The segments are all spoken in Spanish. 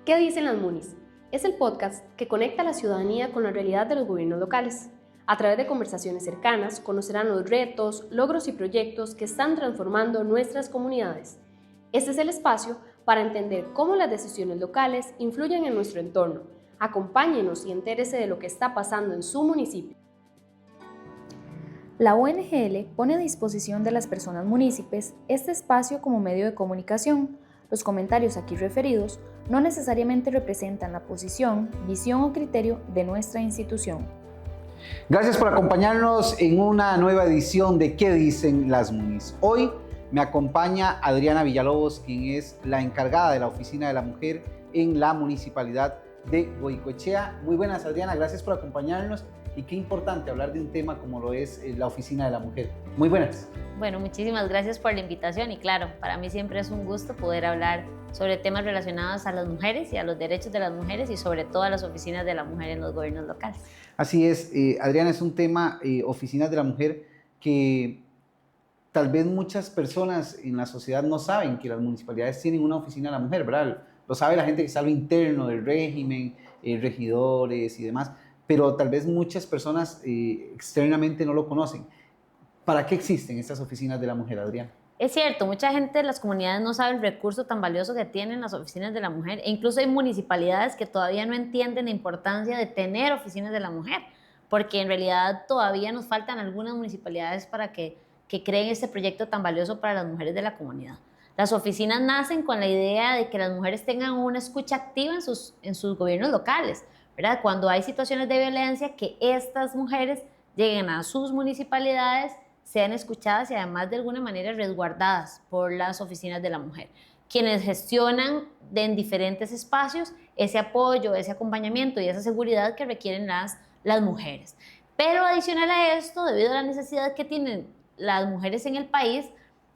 ¿Qué dicen las MUNIs? Es el podcast que conecta a la ciudadanía con la realidad de los gobiernos locales. A través de conversaciones cercanas conocerán los retos, logros y proyectos que están transformando nuestras comunidades. Este es el espacio para entender cómo las decisiones locales influyen en nuestro entorno. Acompáñenos y entérese de lo que está pasando en su municipio. La ONGL pone a disposición de las personas municipios este espacio como medio de comunicación. Los comentarios aquí referidos no necesariamente representan la posición, visión o criterio de nuestra institución. Gracias por acompañarnos en una nueva edición de ¿Qué dicen las MUNIs? Hoy me acompaña Adriana Villalobos, quien es la encargada de la Oficina de la Mujer en la Municipalidad de Goicoechea. Muy buenas, Adriana, gracias por acompañarnos. Y qué importante hablar de un tema como lo es la Oficina de la Mujer. Muy buenas. Bueno, muchísimas gracias por la invitación y claro, para mí siempre es un gusto poder hablar sobre temas relacionados a las mujeres y a los derechos de las mujeres y sobre todo a las oficinas de la mujer en los gobiernos locales. Así es, Adriana, es un tema, oficinas de la mujer, que tal vez muchas personas en la sociedad no saben que las municipalidades tienen una oficina de la mujer, ¿verdad? Lo sabe la gente que está a lo interno del régimen, regidores y demás, pero tal vez muchas personas externamente no lo conocen. ¿Para qué existen estas oficinas de la mujer, Adriana? Es cierto, mucha gente de las comunidades no sabe el recurso tan valioso que tienen las oficinas de la mujer e incluso hay municipalidades que todavía no entienden la importancia de tener oficinas de la mujer, porque en realidad todavía nos faltan algunas municipalidades para que creen este proyecto tan valioso para las mujeres de la comunidad. Las oficinas nacen con la idea de que las mujeres tengan una escucha activa en sus gobiernos locales, ¿verdad? Cuando hay situaciones de violencia, que estas mujeres lleguen a sus municipalidades, sean escuchadas y además de alguna manera resguardadas por las oficinas de la mujer, quienes gestionan en diferentes espacios ese apoyo, ese acompañamiento y esa seguridad que requieren las mujeres. Pero adicional a esto, debido a la necesidad que tienen las mujeres en el país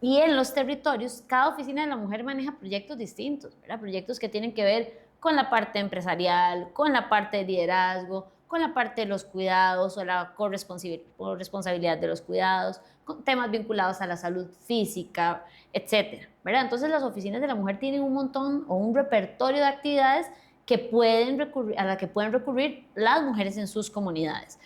y en los territorios, cada oficina de la mujer maneja proyectos distintos, ¿verdad? Proyectos que tienen que ver con la parte empresarial, con la parte de liderazgo, con la parte de los cuidados o la corresponsabilidad de los cuidados, con temas vinculados a la salud física, etcétera, ¿verdad? Entonces las oficinas de la mujer tienen un montón o un repertorio de actividades a la que pueden recurrir las mujeres en sus comunidades.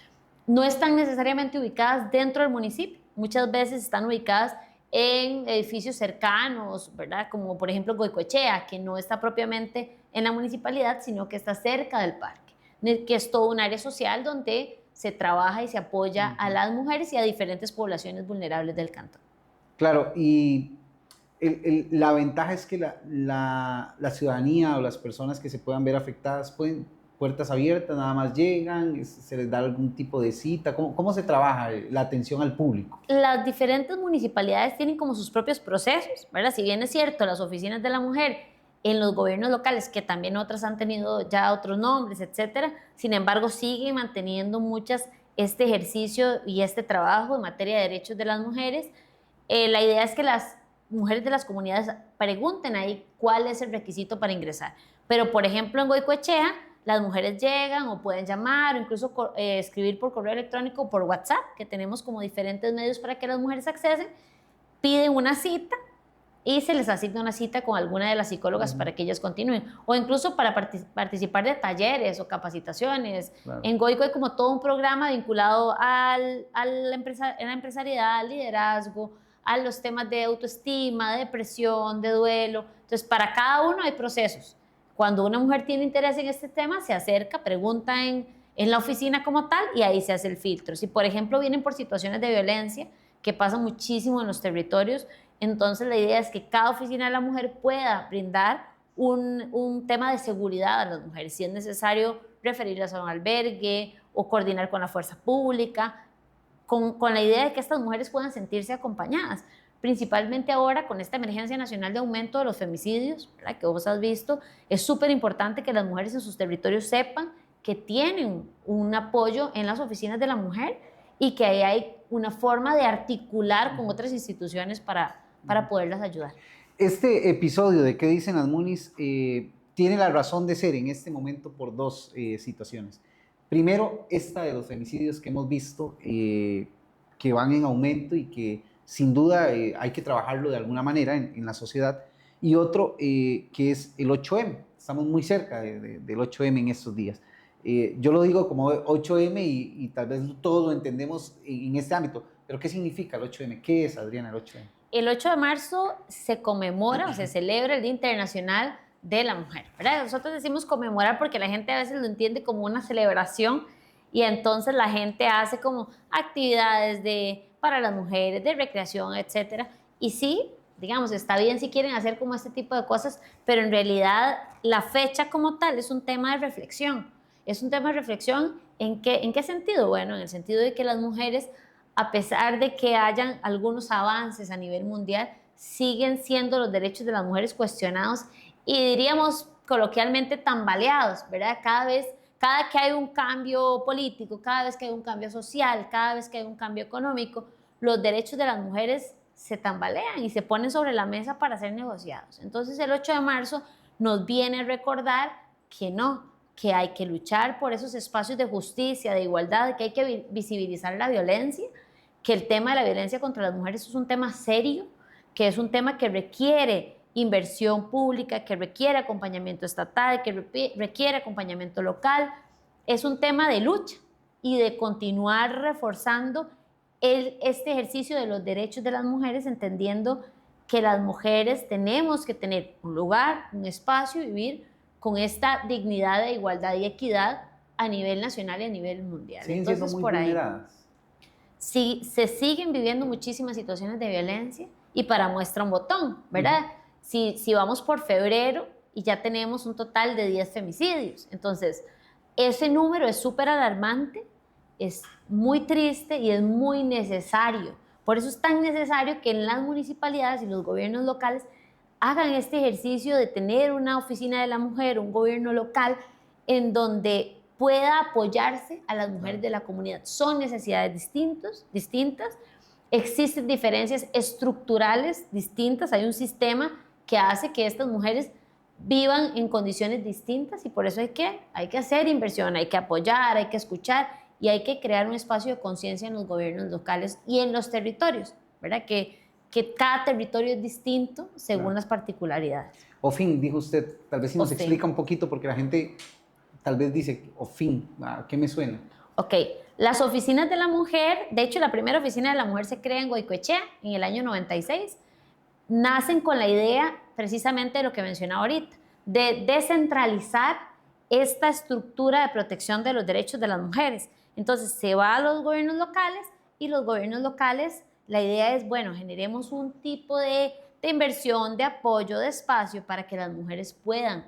No están necesariamente ubicadas dentro del municipio, muchas veces están ubicadas en edificios cercanos, ¿verdad? Como por ejemplo Goicoechea, que no está propiamente en la municipalidad, sino que está cerca del parque, que es todo un área social donde se trabaja y se apoya a las mujeres y a diferentes poblaciones vulnerables del cantón. Claro, y la ventaja es que la ciudadanía o las personas que se puedan ver afectadas pueden, puertas abiertas, nada más llegan, se les da algún tipo de cita. ¿Cómo se trabaja la atención al público? Las diferentes municipalidades tienen como sus propios procesos, ¿verdad? Si bien es cierto, las oficinas de la mujer en los gobiernos locales, que también otras han tenido ya otros nombres, etcétera, sin embargo siguen manteniendo muchas este ejercicio y este trabajo en materia de derechos de las mujeres. La idea es que las mujeres de las comunidades pregunten ahí cuál es el requisito para ingresar. Pero, por ejemplo, en Goicoechea, las mujeres llegan o pueden llamar o incluso escribir por correo electrónico o por WhatsApp, que tenemos como diferentes medios para que las mujeres accesen, piden una cita y se les asigna una cita con alguna de las psicólogas para que ellas continúen, o incluso para participar de talleres o capacitaciones. Claro. En Goico hay como todo un programa vinculado a la empresariedad, al liderazgo, a los temas de autoestima, de depresión, de duelo. Entonces, para cada uno hay procesos. Cuando una mujer tiene interés en este tema, se acerca, pregunta en la oficina como tal y ahí se hace el filtro. Si, por ejemplo, vienen por situaciones de violencia, que pasa muchísimo en los territorios, entonces la idea es que cada oficina de la mujer pueda brindar un tema de seguridad a las mujeres. Si es necesario referirlas a un albergue o coordinar con la fuerza pública, con la idea de que estas mujeres puedan sentirse acompañadas. Principalmente ahora con esta emergencia nacional de aumento de los femicidios, ¿verdad? Que vos has visto, es súper importante que las mujeres en sus territorios sepan que tienen un apoyo en las oficinas de la mujer y que ahí hay una forma de articular con otras instituciones para poderlas ayudar. Este episodio de ¿Qué dicen las MUNIs? Tiene la razón de ser en este momento por dos situaciones. Primero, esta de los femicidios que hemos visto, que van en aumento y que sin duda hay que trabajarlo de alguna manera en la sociedad. Y otro que es el 8M. estamos muy cerca del 8M en estos días. Yo lo digo como 8M y tal vez todos lo entendemos en este ámbito, pero ¿qué significa el 8M? ¿Qué es, Adriana, el 8M? El 8 de marzo se conmemora o se celebra el Día Internacional de la Mujer, ¿verdad? Nosotros decimos conmemorar porque la gente a veces lo entiende como una celebración y entonces la gente hace como actividades para las mujeres, de recreación, etcétera. Y sí, digamos, está bien si quieren hacer como este tipo de cosas, pero en realidad la fecha como tal es un tema de reflexión. Es un tema de reflexión ¿en qué sentido? Bueno, en el sentido de que las mujeres, a pesar de que hayan algunos avances a nivel mundial, siguen siendo los derechos de las mujeres cuestionados y diríamos coloquialmente tambaleados, ¿verdad? Cada que hay un cambio político, cada vez que hay un cambio social, cada vez que hay un cambio económico, los derechos de las mujeres se tambalean y se ponen sobre la mesa para ser negociados. Entonces el 8 de marzo nos viene a recordar que no, que hay que luchar por esos espacios de justicia, de igualdad, que hay que visibilizar la violencia, que el tema de la violencia contra las mujeres es un tema serio, que es un tema que requiere inversión pública, que requiere acompañamiento estatal, que requiere acompañamiento local. Es un tema de lucha y de continuar reforzando este ejercicio de los derechos de las mujeres, entendiendo que las mujeres tenemos que tener un lugar, un espacio, vivir con esta dignidad de igualdad y equidad a nivel nacional y a nivel mundial. Siguen siendo muy vulneradas. Sí, se siguen viviendo muchísimas situaciones de violencia y para muestra un botón, ¿verdad? Si vamos por febrero y ya tenemos un total de 10 femicidios, entonces ese número es súper alarmante, es muy triste y es muy necesario. Por eso es tan necesario que en las municipalidades y los gobiernos locales hagan este ejercicio de tener una oficina de la mujer, un gobierno local en donde pueda apoyarse a las mujeres de la comunidad. Son necesidades distintas, existen diferencias estructurales distintas, hay un sistema que hace que estas mujeres vivan en condiciones distintas y por eso hay que hacer inversión, hay que apoyar, hay que escuchar y hay que crear un espacio de conciencia en los gobiernos locales y en los territorios, ¿verdad? Que cada territorio es distinto según las particularidades. OFIN, dijo usted, tal vez si nos explica un poquito porque la gente tal vez dice, OFIN, ¿a qué me suena? Ok, las oficinas de la mujer, de hecho la primera oficina de la mujer se crea en Goicoechea en el año 96, nacen con la idea precisamente de lo que mencionaba ahorita, de descentralizar esta estructura de protección de los derechos de las mujeres. Entonces se va a los gobiernos locales y los gobiernos locales, la idea es, bueno, generemos un tipo de inversión, de apoyo, de espacio para que las mujeres puedan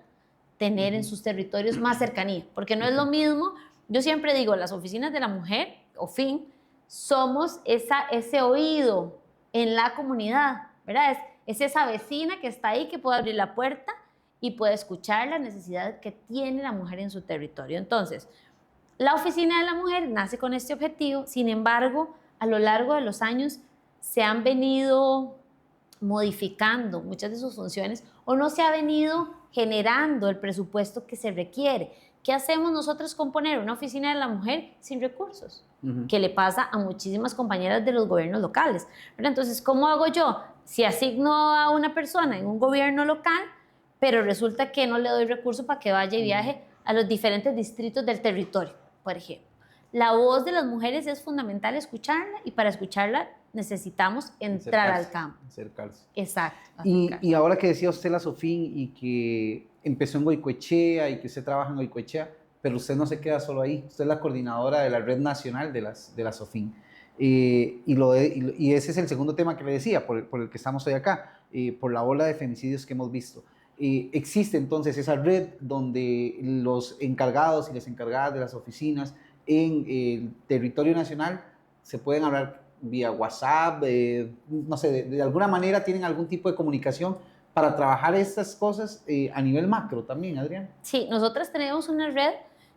tener en sus territorios más cercanía, porque no es lo mismo, yo siempre digo, las oficinas de la mujer, OFIN, somos ese oído en la comunidad, ¿verdad? Es esa vecina que está ahí, que puede abrir la puerta y puede escuchar la necesidad que tiene la mujer en su territorio. Entonces, la oficina de la mujer nace con este objetivo, sin embargo, a lo largo de los años se han venido modificando muchas de sus funciones o no se ha venido generando el presupuesto que se requiere. ¿Qué hacemos nosotros con poner una oficina de la mujer sin recursos? Que le pasa a muchísimas compañeras de los gobiernos locales, ¿verdad? Entonces, ¿cómo hago yo? Si asigno a una persona en un gobierno local, pero resulta que no le doy recursos para que vaya y viaje a los diferentes distritos del territorio, por ejemplo. La voz de las mujeres es fundamental escucharla y para escucharla necesitamos entrar al campo. Acercarse. Exacto. Y ahora que decía usted la SOFIN y que empezó en Goicoechea y que usted trabaja en Goicoechea, pero usted no se queda solo ahí, usted es la coordinadora de la red nacional de la SOFIN. Y ese es el segundo tema que le decía, por el que estamos hoy acá, por la ola de femicidios que hemos visto. Existe entonces esa red donde los encargados y las encargadas de las oficinas en el territorio nacional se pueden hablar vía WhatsApp, no sé, de alguna manera tienen algún tipo de comunicación para trabajar estas cosas a nivel macro también, Adriana. Sí, nosotras tenemos una red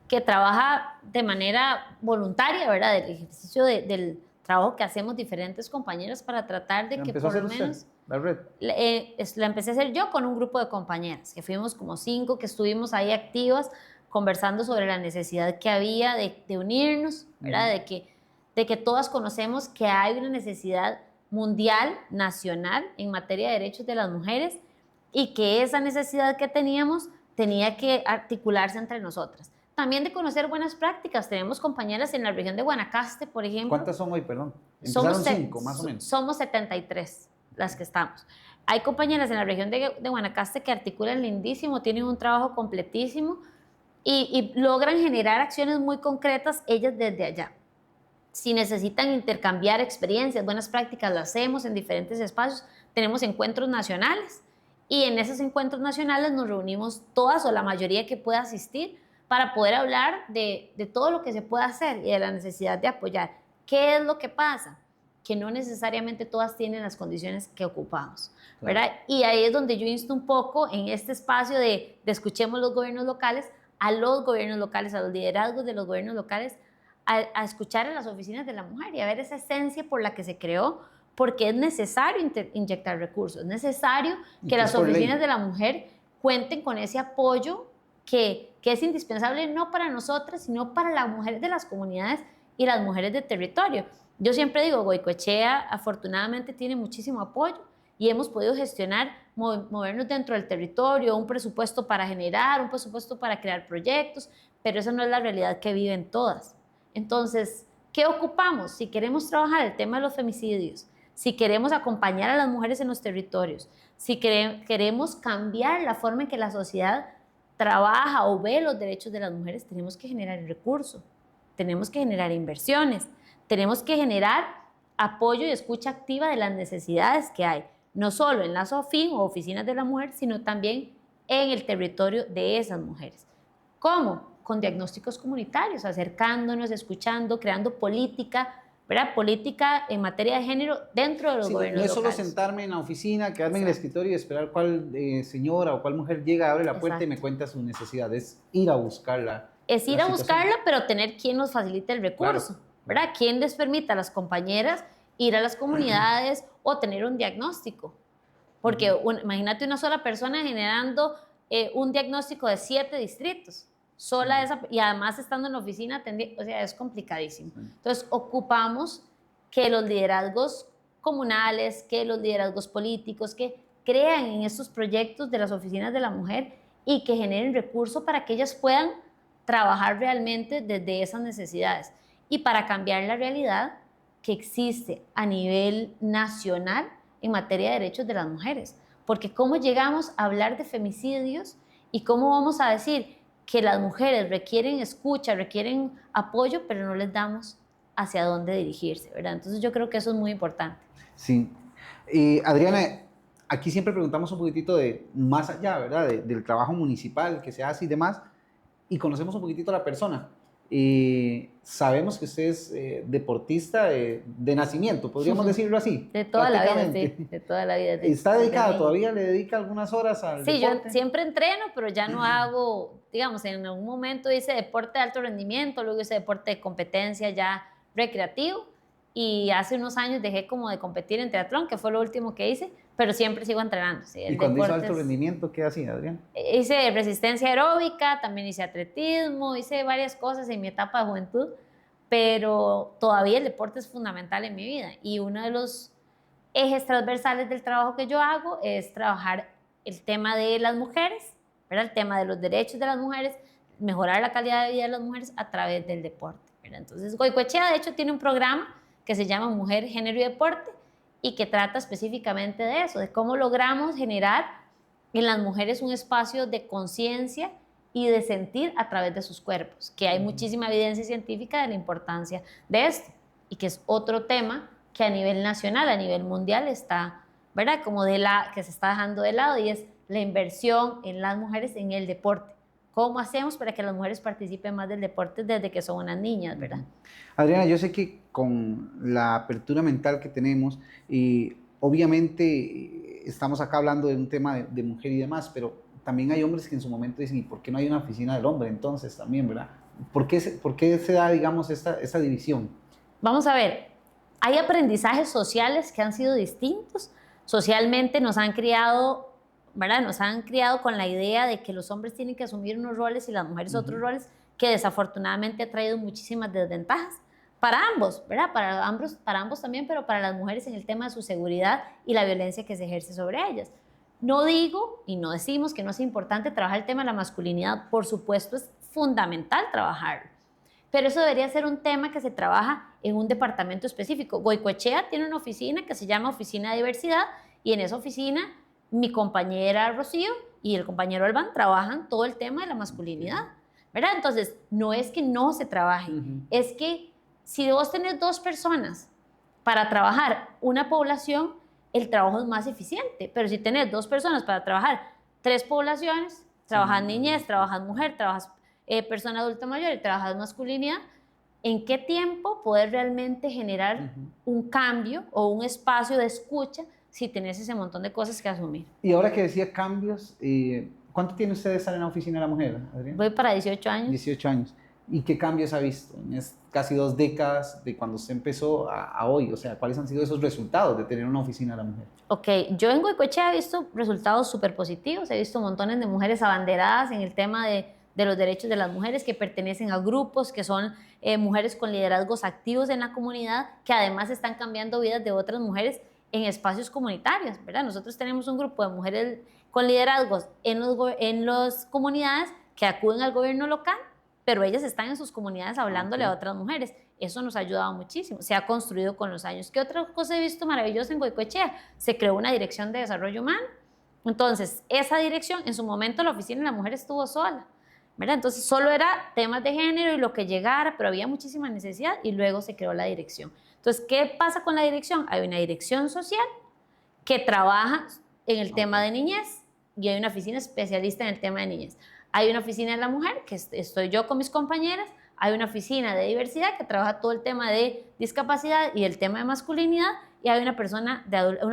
que trabaja de manera voluntaria, ¿verdad? Del ejercicio del trabajo que hacemos diferentes compañeras para tratar de que por lo menos... la red. La empecé a hacer yo con un grupo de compañeras, que fuimos como 5, que estuvimos ahí activas, conversando sobre la necesidad que había de unirnos, ¿verdad? De que todas conocemos que hay una necesidad mundial, nacional, en materia de derechos de las mujeres y que esa necesidad que teníamos tenía que articularse entre nosotras. También de conocer buenas prácticas. Tenemos compañeras en la región de Guanacaste, por ejemplo. ¿Cuántas son hoy, perdón? Empezaron 5, más o menos. Somos 73 las que estamos. Hay compañeras en la región de Guanacaste que articulan lindísimo, tienen un trabajo completísimo y logran generar acciones muy concretas ellas desde allá. Si necesitan intercambiar experiencias, buenas prácticas, lo hacemos en diferentes espacios. Tenemos encuentros nacionales y en esos encuentros nacionales nos reunimos todas o la mayoría que pueda asistir para poder hablar de todo lo que se puede hacer y de la necesidad de apoyar. ¿Qué es lo que pasa? Que no necesariamente todas tienen las condiciones que ocupamos, ¿verdad? Y ahí es donde yo insto un poco en este espacio de escuchemos los gobiernos locales, a los gobiernos locales, a los liderazgos de los gobiernos locales, a escuchar a las oficinas de la mujer y a ver esa esencia por la que se creó, porque es necesario inyectar recursos, es necesario que las oficinas de la mujer cuenten con ese apoyo que es indispensable no para nosotras, sino para las mujeres de las comunidades y las mujeres de territorio. Yo siempre digo, Goicoechea afortunadamente tiene muchísimo apoyo y hemos podido gestionar, movernos dentro del territorio, un presupuesto para generar, un presupuesto para crear proyectos, pero esa no es la realidad que viven todas. Entonces, ¿qué ocupamos? Si queremos trabajar el tema de los femicidios, si queremos acompañar a las mujeres en los territorios, si queremos cambiar la forma en que la sociedad trabaja o ve los derechos de las mujeres, tenemos que generar recursos, tenemos que generar inversiones, tenemos que generar apoyo y escucha activa de las necesidades que hay, no solo en las OFIN o oficinas de la mujer, sino también en el territorio de esas mujeres. ¿Cómo? Con diagnósticos comunitarios, acercándonos, escuchando, creando política, ¿verdad? Política en materia de género dentro de los gobiernos locales. No es solo sentarme en la oficina, quedarme en el escritorio y esperar cuál señora o cuál mujer llega, abre la puerta y me cuenta su necesidad. Es ir a buscarla. Es ir a buscarla, pero tener quien nos facilite el recurso, claro, ¿verdad? Quien les permita a las compañeras ir a las comunidades o tener un diagnóstico. Porque imagínate una sola persona generando un diagnóstico de 7 distritos. Sola esa, y además estando en la oficina, o sea, es complicadísimo. Entonces, ocupamos que los liderazgos comunales, que los liderazgos políticos, que crean en estos proyectos de las oficinas de la mujer y que generen recursos para que ellas puedan trabajar realmente desde esas necesidades y para cambiar la realidad que existe a nivel nacional en materia de derechos de las mujeres. Porque ¿cómo llegamos a hablar de femicidios y cómo vamos a decir que las mujeres requieren escucha, requieren apoyo, pero no les damos hacia dónde dirigirse, ¿verdad? Entonces yo creo que eso es muy importante. Sí. Adriana, aquí siempre preguntamos un poquitito de más allá, ¿verdad? Del trabajo municipal que se hace y demás, y conocemos un poquitito a la persona. Sabemos que usted es deportista de nacimiento, podríamos decirlo así. De toda la vida, sí, de toda la vida. ¿Está dedicada? ¿Todavía le dedica algunas horas al deporte? Sí, yo siempre entreno, pero ya no hago, digamos, en algún momento hice deporte de alto rendimiento, luego hice deporte de competencia ya recreativo, y hace unos años dejé como de competir en triatlón, que fue lo último que hice, pero siempre sigo entrenando. Sí, ¿Y cuando hizo alto rendimiento, qué hacía, Adrián? Hice resistencia aeróbica, también hice atletismo, hice varias cosas en mi etapa de juventud, pero todavía el deporte es fundamental en mi vida. Y uno de los ejes transversales del trabajo que yo hago es trabajar el tema de las mujeres, ¿verdad? El tema de los derechos de las mujeres, mejorar la calidad de vida de las mujeres a través del deporte, ¿verdad? Entonces, Goicoechea, de hecho, tiene un programa que se llama Mujer, Género y Deporte, y que trata específicamente de eso, de cómo logramos generar en las mujeres un espacio de conciencia y de sentir a través de sus cuerpos, que hay muchísima evidencia científica de la importancia de esto, y que es otro tema que a nivel nacional, a nivel mundial está, ¿verdad? Como que se está dejando de lado, y es la inversión en las mujeres en el deporte. ¿Cómo hacemos para que las mujeres participen más del deporte desde que son unas niñas, verdad? Adriana, yo sé que con la apertura mental que tenemos, y obviamente estamos acá hablando de un tema de mujer y demás, pero también hay hombres que en su momento dicen, ¿y por qué no hay una oficina del hombre entonces también, verdad? ¿Por qué se da, digamos, esa división? Vamos a ver, hay aprendizajes sociales que han sido distintos. Socialmente nos han criado, ¿verdad? Nos han criado con la idea de que los hombres tienen que asumir unos roles y las mujeres otros roles, que desafortunadamente ha traído muchísimas desventajas para ambos, ¿verdad? Para ambos también, pero para las mujeres en el tema de su seguridad y la violencia que se ejerce sobre ellas. No digo y no decimos que no es importante trabajar el tema de la masculinidad, por supuesto es fundamental trabajarlo, pero eso debería ser un tema que se trabaja en un departamento específico. Goicoechea tiene una oficina que se llama Oficina de Diversidad y en esa oficina mi compañera Rocío y el compañero Alban trabajan todo el tema de la masculinidad, ¿verdad? Entonces, no es que no se trabaje, es que si vos tenés 2 personas para trabajar una población, el trabajo es más eficiente, pero si tenés 2 personas para trabajar 3 poblaciones, trabajas niñez, trabajas mujer, trabajas persona adulta mayor y trabajas masculinidad, ¿en qué tiempo poder realmente generar un cambio o un espacio de escucha si tenés ese montón de cosas que asumir? Y ahora que decía cambios, ¿cuánto tiene usted de estar en la oficina de la mujer, Adriana? Voy para 18 años. 18 años. ¿Y qué cambios ha visto en casi 2 décadas de cuando usted empezó a hoy? O sea, ¿cuáles han sido esos resultados de tener una oficina de la mujer? Ok, yo en Goicoechea he visto resultados súper positivos, he visto montones de mujeres abanderadas en el tema de los derechos de las mujeres que pertenecen a grupos, que son mujeres con liderazgos activos en la comunidad, que además están cambiando vidas de otras mujeres en espacios comunitarios, ¿verdad? Nosotros tenemos un grupo de mujeres con liderazgos en las comunidades que acuden al gobierno local, pero ellas están en sus comunidades hablándole a otras mujeres. Eso nos ha ayudado muchísimo. Se ha construido con los años. ¿Qué otra cosa he visto maravillosa en Goicoechea? Se creó una dirección de desarrollo humano. Entonces, esa dirección, en su momento la oficina de la mujer estuvo sola, ¿verdad? Entonces, solo era temas de género y lo que llegara, pero había muchísima necesidad y luego se creó la dirección. Entonces, ¿qué pasa con la dirección? Hay una dirección social que trabaja en el tema de niñez y hay una oficina especialista en el tema de niñez. Hay una oficina de la mujer, que estoy yo con mis compañeras, hay una oficina de diversidad que trabaja todo el tema de discapacidad y el tema de masculinidad, y hay una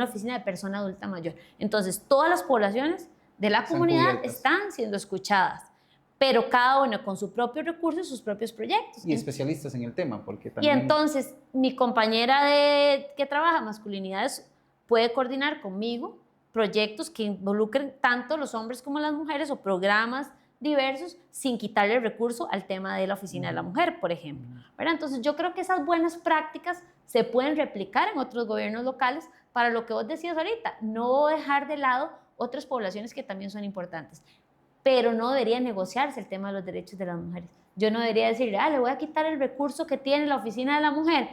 oficina de persona adulta mayor. Entonces, todas las poblaciones de la comunidad están siendo escuchadas, pero cada uno con su propio recurso y sus propios proyectos. Y especialistas en el tema, porque también... Y entonces, mi compañera que trabaja masculinidades puede coordinar conmigo proyectos que involucren tanto los hombres como las mujeres o programas diversos sin quitarle el recurso al tema de la oficina de la mujer, por ejemplo, ¿verdad? Entonces yo creo que esas buenas prácticas se pueden replicar en otros gobiernos locales para lo que vos decías ahorita, no dejar de lado otras poblaciones que también son importantes, pero no debería negociarse el tema de los derechos de las mujeres. Yo no debería decirle, le voy a quitar el recurso que tiene la oficina de la mujer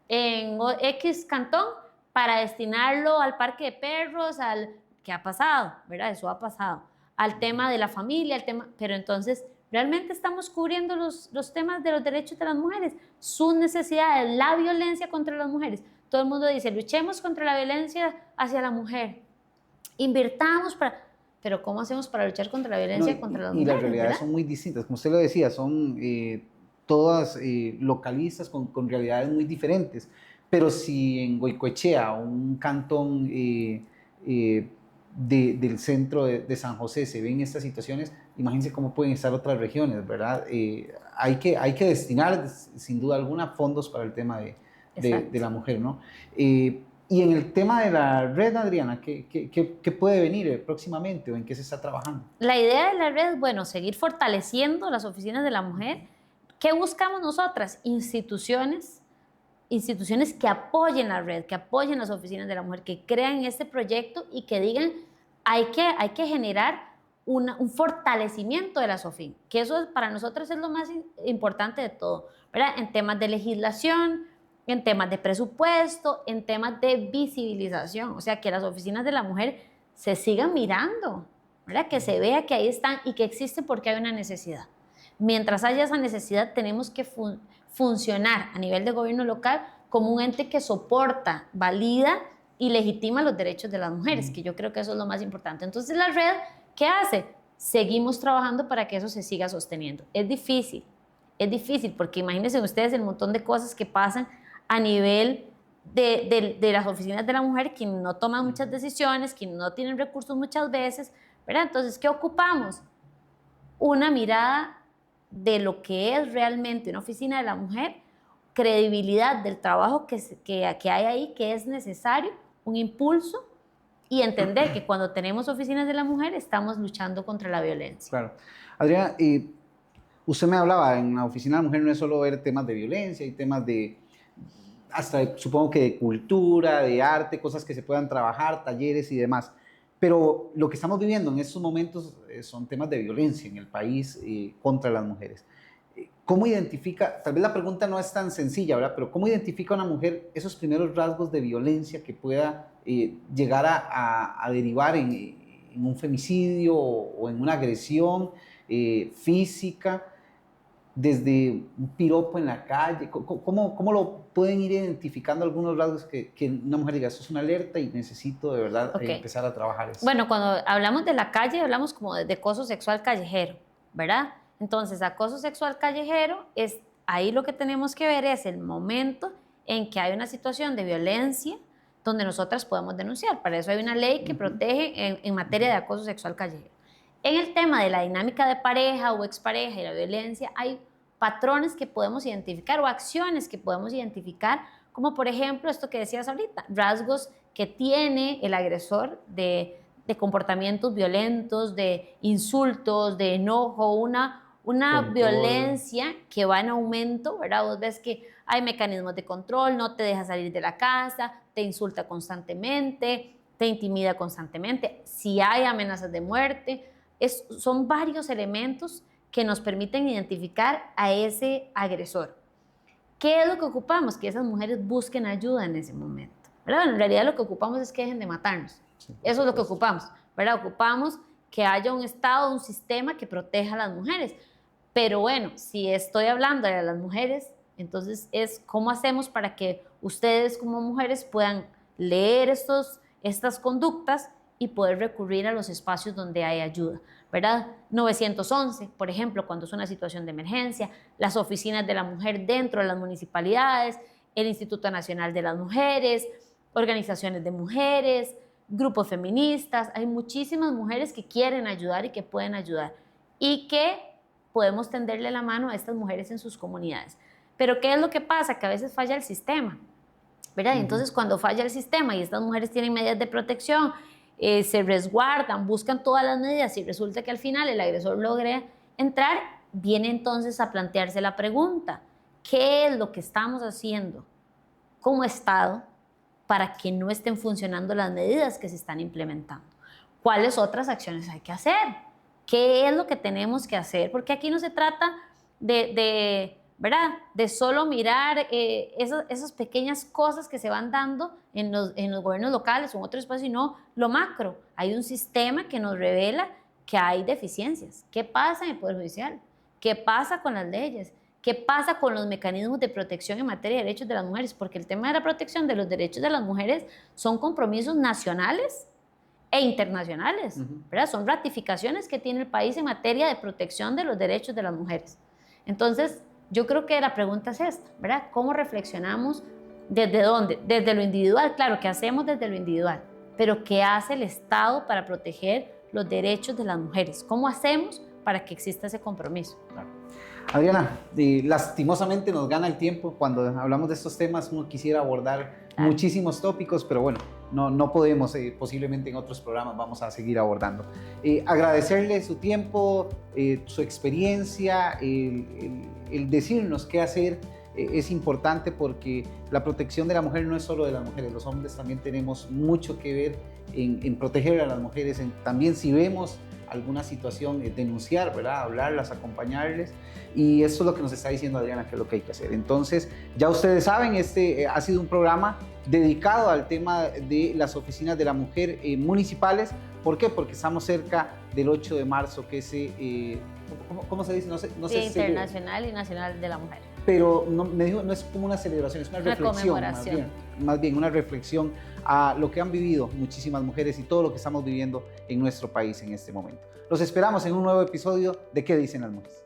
en X cantón para destinarlo al parque de perros, ¿qué ha pasado? ¿Verdad? Eso ha pasado. Al tema de la familia, pero entonces realmente estamos cubriendo los temas de los derechos de las mujeres, sus necesidades, la violencia contra las mujeres. Todo el mundo dice, luchemos contra la violencia hacia la mujer, invirtamos pero ¿cómo hacemos para luchar contra la violencia contra las mujeres? Y las realidades, ¿verdad? son muy distintas, como usted lo decía, son todas localistas con realidades muy diferentes, pero si en Goicoechea, un cantón del centro de San José se ven estas situaciones, imagínense cómo pueden estar otras regiones, ¿verdad? Hay que destinar, sin duda alguna, fondos para el tema de la mujer, ¿no? Y en el tema de la red, Adriana, ¿qué puede venir próximamente o en qué se está trabajando? La idea de la red es, bueno, seguir fortaleciendo las oficinas de la mujer. ¿Qué buscamos nosotras? Instituciones que apoyen la red, que apoyen las oficinas de la mujer, que crean este proyecto y que digan, hay que generar un fortalecimiento de la SOFIN, que eso para nosotros es lo más importante de todo, ¿verdad? En temas de legislación, en temas de presupuesto, en temas de visibilización, o sea, que las oficinas de la mujer se sigan mirando, ¿verdad? Que se vea que ahí están y que existen porque hay una necesidad. Mientras haya esa necesidad, tenemos que funcionar a nivel de gobierno local como un ente que soporta, valida y legitima los derechos de las mujeres, que yo creo que eso es lo más importante. Entonces, la red, ¿qué hace? Seguimos trabajando para que eso se siga sosteniendo. Es difícil porque imagínense ustedes el montón de cosas que pasan a nivel de las oficinas de la mujer, que no toman muchas decisiones, que no tienen recursos muchas veces, ¿verdad? Entonces, ¿qué ocupamos? Una mirada de lo que es realmente una oficina de la mujer, credibilidad del trabajo que hay ahí, que es necesario, un impulso y entender que cuando tenemos oficinas de la mujer estamos luchando contra la violencia. Claro. Adriana, usted me hablaba, en la oficina de la mujer no es solo ver temas de violencia, hay temas hasta supongo que de cultura, de arte, cosas que se puedan trabajar, talleres y demás. Pero lo que estamos viviendo en estos momentos son temas de violencia en el país contra las mujeres. ¿Cómo identifica, tal vez la pregunta no es tan sencilla, ¿verdad? Pero ¿cómo identifica una mujer esos primeros rasgos de violencia que pueda llegar a derivar en un femicidio o en una agresión física, desde un piropo en la calle? ¿Cómo lo pueden ir identificando algunos rasgos que una mujer diga, esto es una alerta y necesito de verdad empezar a trabajar eso? Bueno, cuando hablamos de la calle, hablamos como de acoso sexual callejero, ¿verdad? Entonces, acoso sexual callejero, ahí lo que tenemos que ver es el momento en que hay una situación de violencia donde nosotras podemos denunciar. Para eso hay una ley que protege en materia de acoso sexual callejero. En el tema de la dinámica de pareja o expareja y la violencia, hay patrones que podemos identificar o acciones que podemos identificar, como por ejemplo esto que decías ahorita, rasgos que tiene el agresor de comportamientos violentos, de insultos, de enojo, una violencia que va en aumento, ¿verdad? Vos ves que hay mecanismos de control, no te deja salir de la casa, te insulta constantemente, te intimida constantemente, si hay amenazas de muerte. Son varios elementos que nos permiten identificar a ese agresor. ¿Qué es lo que ocupamos? Que esas mujeres busquen ayuda en ese momento, ¿verdad? En realidad lo que ocupamos es que dejen de matarnos. Sí, eso es lo que ocupamos, ¿verdad? Ocupamos que haya un Estado, un sistema que proteja a las mujeres. Pero bueno, si estoy hablando de las mujeres, entonces es cómo hacemos para que ustedes como mujeres puedan leer estas conductas y poder recurrir a los espacios donde hay ayuda, ¿verdad? 911, por ejemplo, cuando es una situación de emergencia, las oficinas de la mujer dentro de las municipalidades, el Instituto Nacional de las Mujeres, organizaciones de mujeres, grupos feministas. Hay muchísimas mujeres que quieren ayudar y que pueden ayudar y que podemos tenderle la mano a estas mujeres en sus comunidades. Pero ¿qué es lo que pasa? Que a veces falla el sistema, ¿verdad? Entonces, cuando falla el sistema y estas mujeres tienen medidas de protección, se resguardan, buscan todas las medidas y resulta que al final el agresor logre entrar, viene entonces a plantearse la pregunta, ¿qué es lo que estamos haciendo como Estado para que no estén funcionando las medidas que se están implementando? ¿Cuáles otras acciones hay que hacer? ¿Qué es lo que tenemos que hacer? Porque aquí no se trata ¿verdad? De solo mirar esas pequeñas cosas que se van dando en los gobiernos locales o en otros espacios, sino lo macro. Hay un sistema que nos revela que hay deficiencias. ¿Qué pasa en el Poder Judicial? ¿Qué pasa con las leyes? ¿Qué pasa con los mecanismos de protección en materia de derechos de las mujeres? Porque el tema de la protección de los derechos de las mujeres son compromisos nacionales e internacionales, ¿verdad? Son ratificaciones que tiene el país en materia de protección de los derechos de las mujeres. Entonces, yo creo que la pregunta es esta, ¿verdad? ¿Cómo reflexionamos? ¿Desde dónde? Desde lo individual, claro, ¿qué hacemos desde lo individual? Pero ¿qué hace el Estado para proteger los derechos de las mujeres? ¿Cómo hacemos para que exista ese compromiso? Claro. Adriana, lastimosamente nos gana el tiempo. Cuando hablamos de estos temas uno quisiera abordar muchísimos tópicos, pero bueno, no podemos, posiblemente en otros programas vamos a seguir abordando. Agradecerle su tiempo, su experiencia, el decirnos qué hacer es importante porque la protección de la mujer no es solo de las mujeres, los hombres también tenemos mucho que ver en proteger a las mujeres, también si vemos alguna situación, denunciar, ¿verdad? Hablarlas, acompañarles, y eso es lo que nos está diciendo Adriana, que es lo que hay que hacer. Entonces, ya ustedes saben, este ha sido un programa dedicado al tema de las oficinas de la mujer municipales. ¿Por qué? Porque estamos cerca del 8 de marzo, que es, ¿cómo se dice? No sé Internacional y Nacional de la Mujer. Pero me dijo, no es como una celebración, es una reflexión, más bien una reflexión a lo que han vivido muchísimas mujeres y todo lo que estamos viviendo en nuestro país en este momento. Los esperamos en un nuevo episodio de ¿Qué dicen las mujeres?